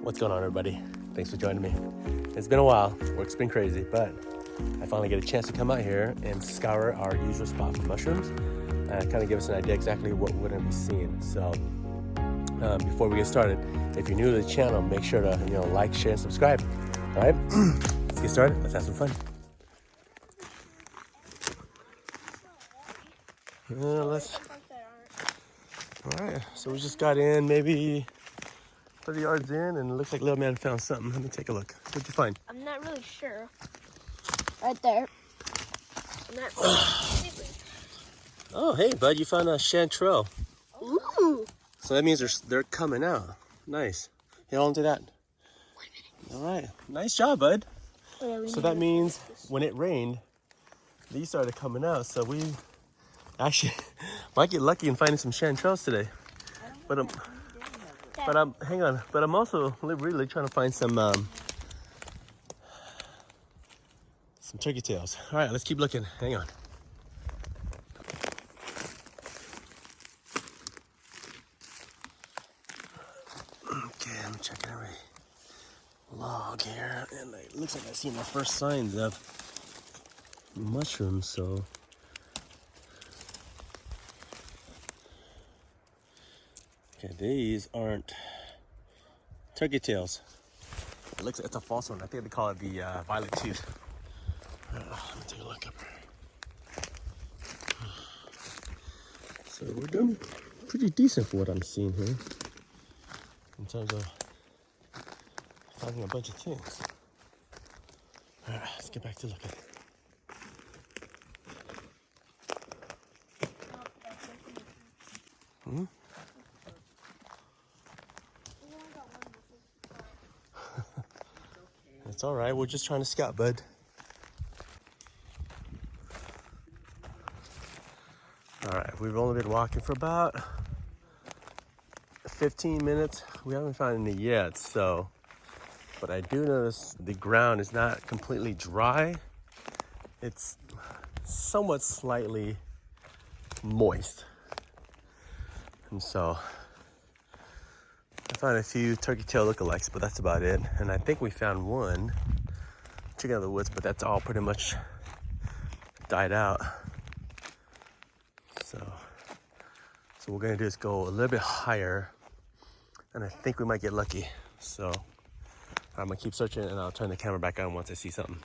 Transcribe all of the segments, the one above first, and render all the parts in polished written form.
What's going on, everybody? Thanks for joining me. It's been a while. Work's been crazy, but I finally get a chance to come out here and scour our usual spot for mushrooms and kind of give us an idea exactly what we're going to be seeing. So before we get started, if you're new to the channel, make sure to like, share, and subscribe. All right, let's get started. Let's have some fun. All right, so we just got in maybe 30 yards in, and it looks like little man found something. Let me take a look. What'd you find? I'm not really sure. Right there. I'm not really Oh, hey, bud, you found a chanterelle. Ooh. So that means they're coming out. Nice. Hey, hold on to that. All right, nice job, bud. So that means when it rained, these started coming out. So we actually might get lucky in finding some chanterelles today. But hang on. But I'm also really trying to find some turkey tails. All right, let's keep looking. Hang on. Okay, I'm checking every log here, and it looks like I've seen the first signs of mushrooms. So okay, these aren't turkey tails. It looks like it's a false one. I think they call it the violet tooth. Let me take a look up here. So we're doing pretty decent for what I'm seeing here in terms of finding a bunch of things. All right, let's get back to looking. It's all right. We're just trying to scout, bud. All right, we've only been walking for about 15 minutes. We haven't found any yet, so, but I do notice the ground is not completely dry. It's somewhat slightly moist. And so I found a few turkey tail lookalikes, but that's about it. And I think we found one chicken out of the woods, but that's all pretty much died out. So what we're gonna do is go a little bit higher, and I think we might get lucky. So I'm gonna keep searching, and I'll turn the camera back on once I see something.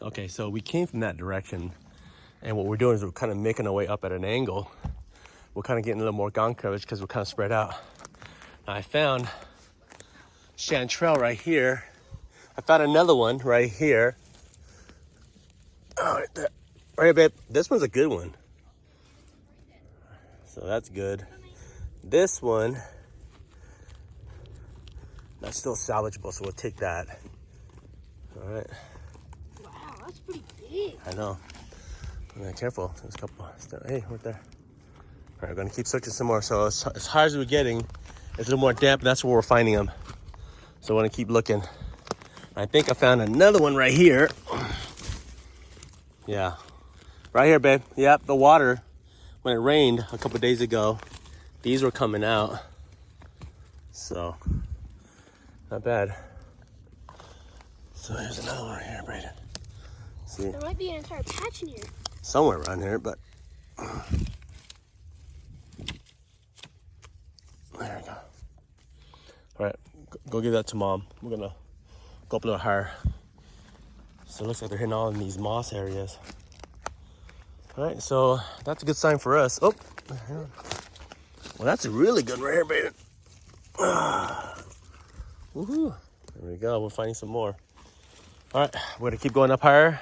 Okay, so we came from that direction, and what we're doing is we're kind of making our way up at an angle. We're kind of getting a little more ground coverage because we're kind of spread out. Now I found chanterelle right here. I found another one right here. Oh, right there. Right here, babe. This one's a good one. So that's good. This one, that's still salvageable, so we'll take that. All right. Wow, that's pretty big. I know. Yeah, careful. There's a couple. Hey, right there. All right, we're gonna keep searching some more. So as high as we're getting, it's a little more damp, and that's where we're finding them. So we're gonna keep looking. I think I found another one right here. Yeah, right here, babe. Yep, the water, when it rained a couple days ago, these were coming out. So, not bad. So here's another one right here, Brayden. See? There might be an entire patch in here. Somewhere around here, but there we go. All right, go give that to mom. We're gonna go up a little higher. So it looks like they're hitting all in these moss areas. All right, so that's a good sign for us. Oh, well, that's a really good one right here, baby. Woohoo! There we go. We're finding some more. All right, we're gonna keep going up higher.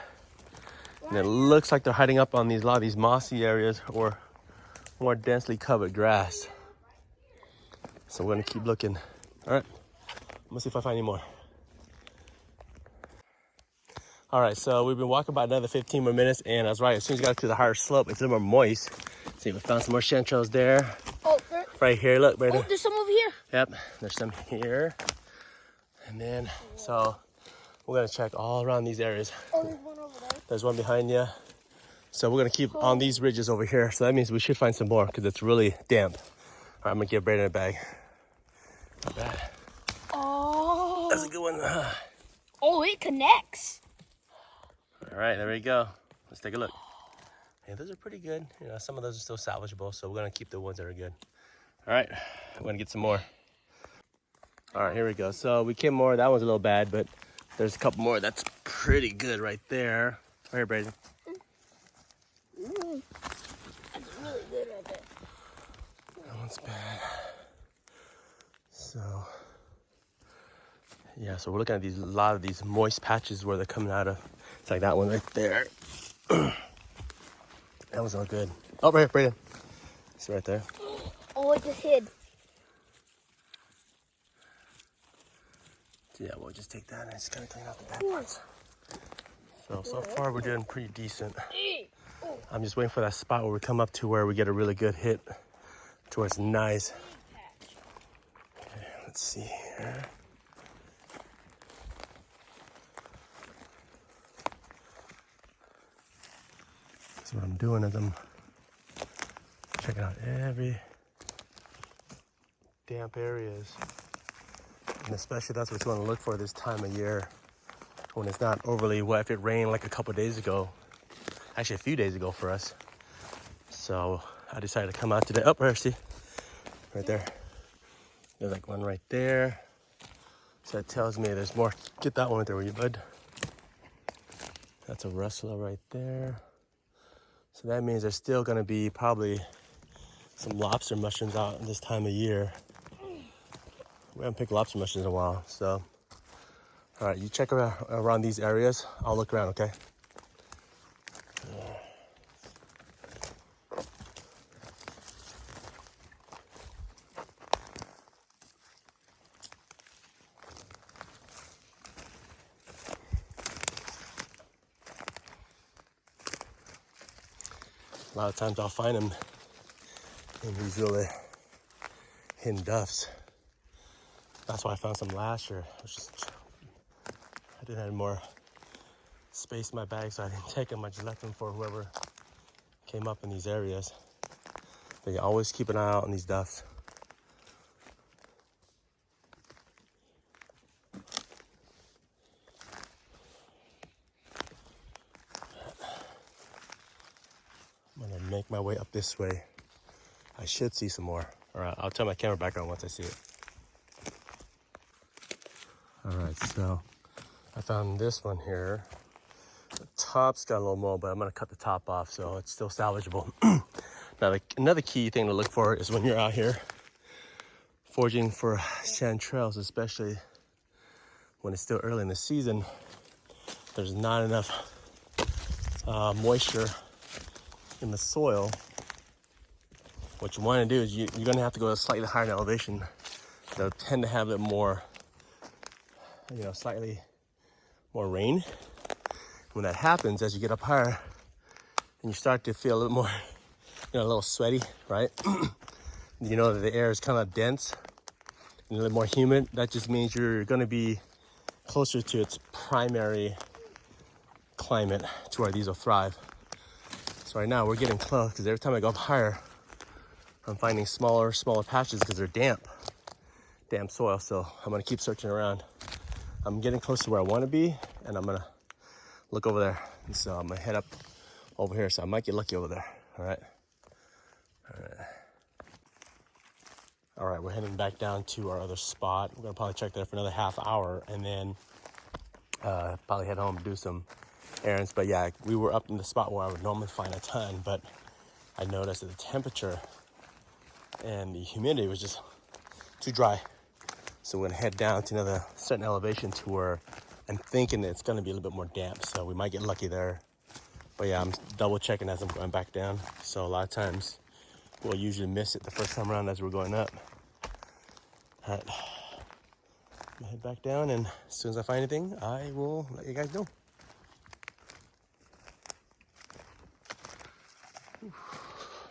And it looks like they're hiding up on a lot of these mossy areas or more densely covered grass. So we're gonna keep looking. All right, I'm gonna see if I find any more. All right, so we've been walking about another 15 more minutes, and I was right. As soon as we got to the higher slope, it's a little more moist. See, we found some more chanterelles there. Oh, right here, look, right there. Oh, there's some over here. Yep, there's some here. And then, so we're gonna check all around these areas. Oh, there's one over there. There's one behind you. So we're gonna keep on these ridges over here. So that means we should find some more because it's really damp. I'm gonna give Brayden a bag. Not bad. Oh. That's a good one. Oh, it connects. All right, there we go. Let's take a look. Hey, those are pretty good. You know, some of those are still salvageable, so we're gonna keep the ones that are good. All right, we're gonna get some more. All right, here we go. So we came more. That one's a little bad, but there's a couple more. That's pretty good right there. Right here, Brayden. That's really good right there. That one's bad. So, yeah, so we're looking at a lot of these moist patches where they're coming out of. It's like that one right there. That one's not good. Oh, right, Brayden. It's right there. Oh, it just hid. Yeah, we'll just take that and just kind of clean out the bad parts. So far we're doing pretty decent. I'm just waiting for that spot where we come up to where we get a really good hit to where it's nice. Okay, let's see here. So what I'm doing is I'm checking out every damp areas. And especially that's what you want to look for this time of year when it's not overly wet. If it rained like a couple days ago, actually a few days ago for us. So I decided to come out today. Oh, right, see? Right there. There's like one right there. So that tells me there's more. Get that one right there, will you, bud? That's a rustler right there. So that means there's still gonna be probably some lobster mushrooms out this time of year. We haven't picked lobster mushrooms in a while, so. All right, you check around these areas. I'll look around, okay? A lot of times I'll find them in these really hidden duffs. That's why I found some last year. I didn't have more space in my bag, so I didn't take them. I just left them for whoever came up in these areas. But you always keep an eye out on these duffs. I'm gonna make my way up this way. I should see some more. All right, I'll turn my camera back on once I see it. All right, so I found this one here. The top's got a little mold, but I'm gonna cut the top off so it's still salvageable. Now, another key thing to look for is when you're out here foraging for chantrelles, especially when it's still early in the season, there's not enough moisture in the soil. What you want to do is you're going to have to go slightly higher in elevation. They'll tend to have it more, slightly more rain. When that happens, as you get up higher and you start to feel a little more, a little sweaty, right? You know that the air is kind of dense and a little more humid. That just means you're going to be closer to its primary climate to where these will thrive. So right now we're getting close because every time I go up higher, I'm finding smaller patches because they're damp soil. So I'm gonna keep searching around. I'm getting close to where I want to be, and I'm gonna look over there. And so I'm gonna head up over here. So I might get lucky over there. All right, we're heading back down to our other spot. We're gonna probably check there for another half hour, and then probably head home and do some errands. But yeah, we were up in the spot where I would normally find a ton, but I noticed that the temperature and the humidity was just too dry. So we're gonna head down to another certain elevation to where I'm thinking it's gonna be a little bit more damp. So we might get lucky there. But yeah, I'm double checking as I'm going back down. So a lot of times we'll usually miss it the first time around as we're going up. All right, I'm gonna head back down, and as soon as I find anything, I will let you guys know.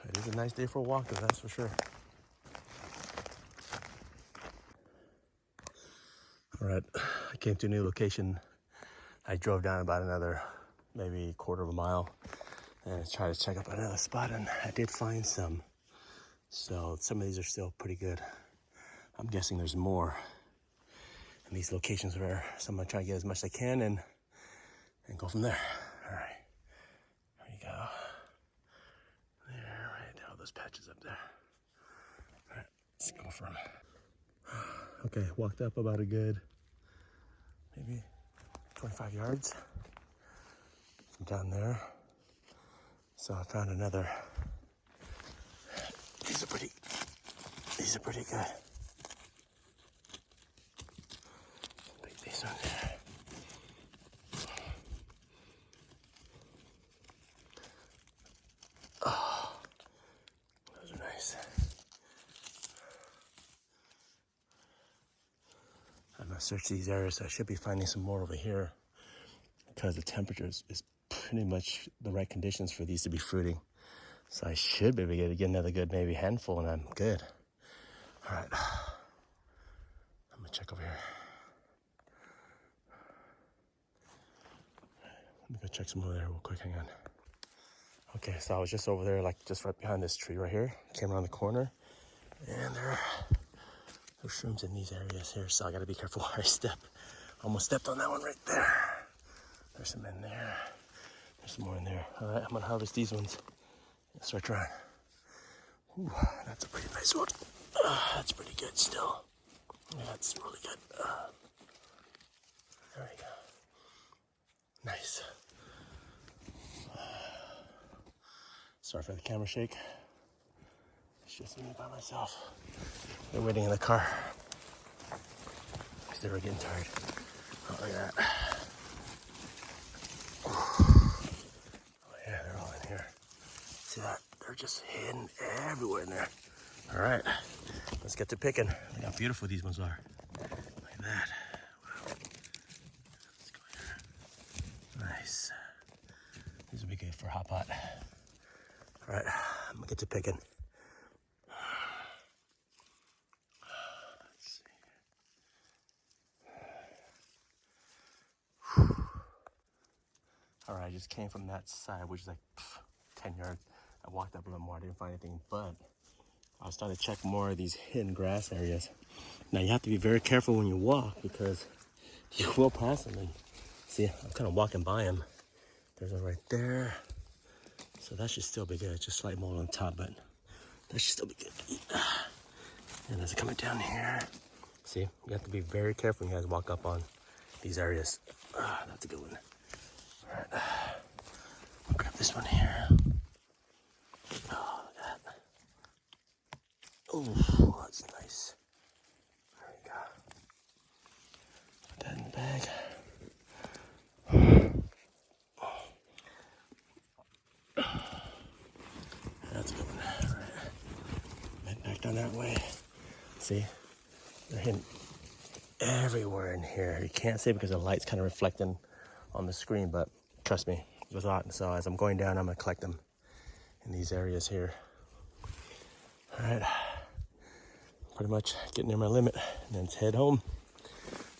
It is a nice day for a walk, though, that's for sure. All right, I came to a new location. I drove down about another maybe quarter of a mile and tried to check up another spot, and I did find some So some of these are still pretty good. I'm guessing there's more in these locations where so I'm gonna try to get as much as I can and go from there. All right, there you go. There, right, all those patches up there. All right, let's go for them. Okay, walked up about a good, maybe 25 yards from down there. So I found another. These are pretty good. Pick these on there. Oh, those are nice. I'm gonna search these areas, so I should be finding some more over here because the temperature is pretty much the right conditions for these to be fruiting. So I should be able to get another good maybe handful and I'm good. All right, I'm gonna check over here. Let me go check some over there real quick, hang on. Okay, so I was just over there, like just right behind this tree right here. Came around the corner and there's shrooms in these areas here, so I gotta be careful where I step. Almost stepped on that one right there. There's some in there. There's some more in there. All right, I'm gonna harvest these ones. Start trying. Ooh, that's a pretty nice one. That's pretty good still. Yeah, that's really good. There we go. Nice. Sorry for the camera shake. It's just me by myself. They're waiting in the car because they were getting tired. Oh, look at that. Oh yeah, they're all in here. See that? They're just hidden everywhere in there. All right, let's get to picking. Look how beautiful these ones are. Look at that. Wow. Let's go here. Nice. These will be good for hot pot. All right, I'm gonna get to picking. Let's see. All right, I just came from that side, which is like 10 yards. I walked up a little more, I didn't find anything, but I was starting to check more of these hidden grass areas. Now you have to be very careful when you walk because you will pass them. And see, I'm kind of walking by them. There's one right there. So that should still be good. It's just slight mold on top, but that should still be good. And as it's coming down here, see, you have to be very careful when you guys walk up on these areas. That's a good one. All right, I'll grab this one here. Oh, look at that. Oh, that's nice. There we go. Put that in the bag. That's a good one. All right. Head back down that way. See, they're hidden everywhere in here. You can't see because the light's kind of reflecting on the screen, but trust me, it was hot. So as I'm going down, I'm gonna collect them in these areas here. All right, pretty much getting near my limit, and then let's head home.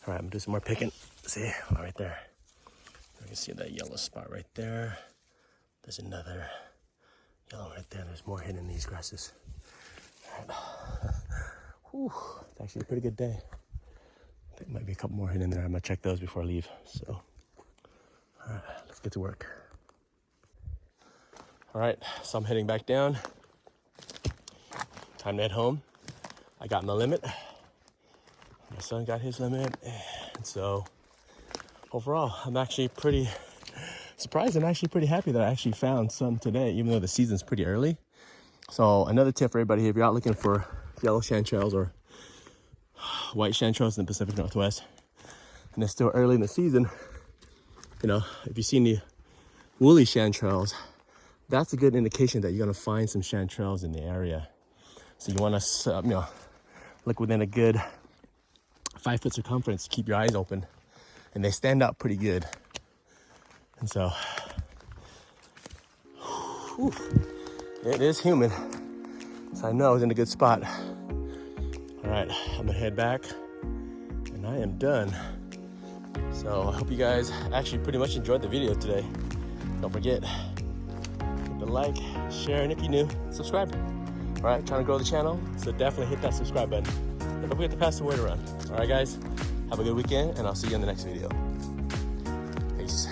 All right, I'm gonna do some more picking. See, right there. You can see that yellow spot right there. There's another yellow right there. There's more hidden in these grasses. All right. Whew, it's actually a pretty good day. I think there might be a couple more hidden in there. I'm gonna check those before I leave. So, all right, let's get to work. All right, so I'm heading back down. Time to head home. I got my limit. My son got his limit. And so overall, I'm actually pretty surprised. I'm actually pretty happy that I actually found some today, even though the season's pretty early. So another tip for everybody, if you're out looking for yellow chanterelles or white chanterelles in the Pacific Northwest, and it's still early in the season, you know, if you see any woolly chanterelles, that's a good indication that you're gonna find some chanterelles in the area. So you wanna, you know, look within a good 5 foot circumference, keep your eyes open, and they stand out pretty good. And so, whew, it is humid, so I know it's in a good spot. All right, I'm gonna head back, and I am done. So I hope you guys actually pretty much enjoyed the video today. Don't forget, hit the like, share, and if you're new, subscribe. All right, trying to grow the channel, so definitely hit that subscribe button. And don't forget to pass the word around. All right, guys, have a good weekend, and I'll see you in the next video. Peace.